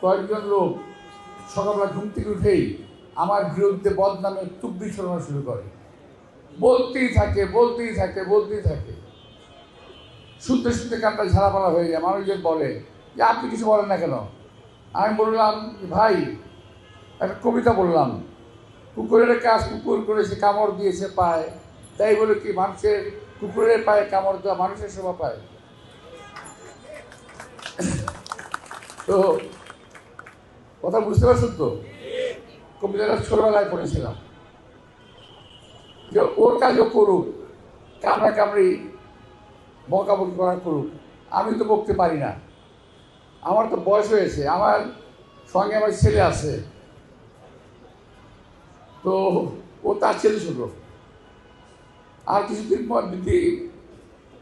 কয়েকজন লোক সকালবেলা ঘুম থেকে উঠেই আমার বিরুদ্ধে বদনামে তুব্বি ছড়ানো শুরু করে, বলতেই থাকে। শুনতে শুনতে কানটা ঝাড়াপালা হয়ে যায়। মানুষজন বলে যে আপনি কিছু বলেন না কেন? আমি বললাম ভাই, একটা কবিতা বললাম, কুকুরের কাজ কুকুর করেছে, কামড় দিয়েছে পায়, তাই বলে কি মানুষের কুকুরের পায়ে কামড় দেওয়া মানুষের শোভা পায়? তো কথা বুঝতে পারছেন তো? কবিতাটা ছোটবেলায় পড়েছিলাম যে ওর কাজও করুক, কামড়ি বকাবকি করা করুক, আমি তো বকতে পারি না, আমার তো বয়স হয়েছে, আমার সঙ্গে আমার ছেলে আছে, তো ও তার ছেলে ছোট, আর কিছুদিন পর যদি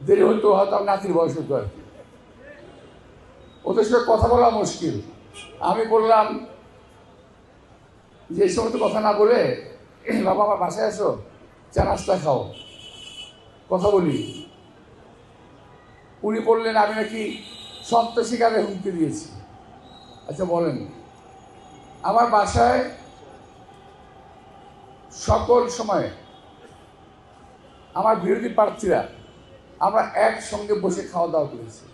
দেরি হতো হয়তো আমার নাতির বয়স হতো আর কি। ওদের সঙ্গে কথা বলা মুশকিল। আমি বললাম যে এই সমস্ত কথা না বলে বাবা আমার বাসায় আসো, চা নাস্তা খাও, কথা বলি। উনি বললেন আমি নাকি সন্ত্রাসীকারে হুমকি দিয়েছি। আচ্ছা বলেন, আমার বাসায় সকল সময়ে আমার বিরোধী প্রার্থীরা আমরা একসঙ্গে বসে খাওয়া দাওয়া করেছি,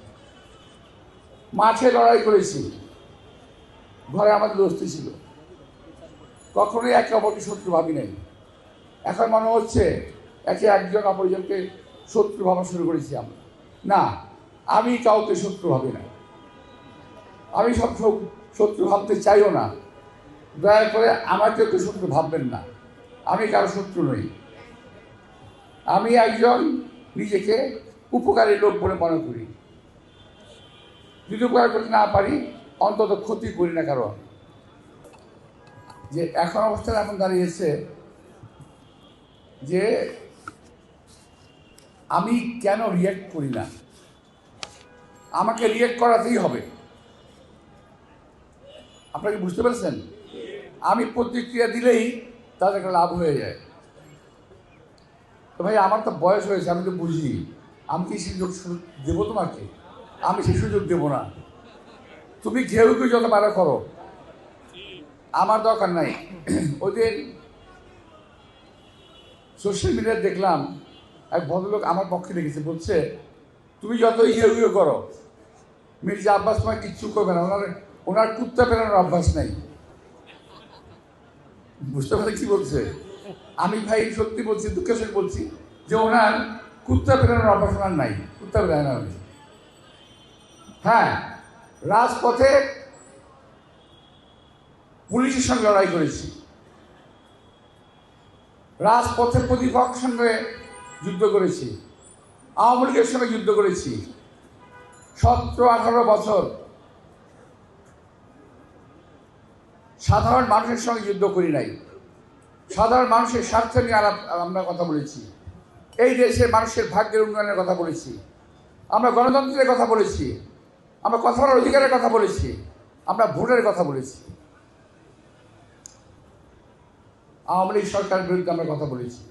মাঠে লড়াই করেছি, ঘরে আমাদের দোস্তি ছিল, কখনোই একে অপরকে শত্রু ভাবি নাই। এখন মনে হচ্ছে একে একজন অপরজনকে শত্রু ভাবা শুরু করেছি আমরা। না, আমি কাউকে শত্রু ভাবি না, আমি সব শত্রু ভাবতে চাইও না। দয়া করে আমাকে তো শত্রু ভাববেন না, আমি কারো শত্রু নই। আমি একজন নিজেকে উপকারী লোক বলে মনে করি, যদি উপকার করতে না পারি অন্তত ক্ষতি করি না কারণ। যে এখন অবস্থায় এখন দাঁড়িয়েছে যে আমি কেন রিয়্যাক্ট করি না, আমাকে রিয়্যাক্ট করাতেই হবে। আপনাকে বুঝতে পেরেছেন? আমি প্রতিক্রিয়া দিলেই তাদের একটা লাভ হয়ে যায়। তো ভাই আমার তো বয়স হয়েছে, আমি তো বুঝি, আমি কি সুযোগ দেবো তোমাকে? আমি সে সুযোগ দেবো না। তুমি ঘেউ যত পারো করো, আমার দরকার নাই। ওই দিন সোশ্যাল মিডিয়ায় দেখলাম এক ভদ্রলোক আমার পক্ষে লিখেছে, বলছে তুমি যতই ঘেউ করো, মির্জা আব্বাস তোমায় কিচ্ছু করবে না, ওনার কুত্তা পেরানোর অভ্যাস নাই। বুঝতে পারে কি বলছে? আমি ভাই সত্যি বলছি, দুঃখের সঙ্গে বলছি যে ওনার কুত্তা পেরানোর অভ্যাস ওনার নাই, কুত্তা পেরায় না উনি। হ্যাঁ, রাজপথে পুলিশের সঙ্গে লড়াই করেছি, রাজপথে প্রতিপক্ষের সঙ্গে যুদ্ধ করেছি, আওয়ামী লীগের সঙ্গে যুদ্ধ করেছি, 17-18 বছর সাধারণ মানুষের সঙ্গে যুদ্ধ করি নাই। সাধারণ মানুষের স্বার্থ নিয়ে আমরা কথা বলেছি, এই দেশের মানুষের ভাগ্যের উন্নয়নের কথা বলেছি, আমরা গণতন্ত্রের কথা বলেছি, আমরা কথা বলার অধিকারের কথা বলেছি, আমরা ভোটের কথা বলেছি, আওয়ামী লীগ সরকারের বিরুদ্ধে আমরা কথা বলেছি।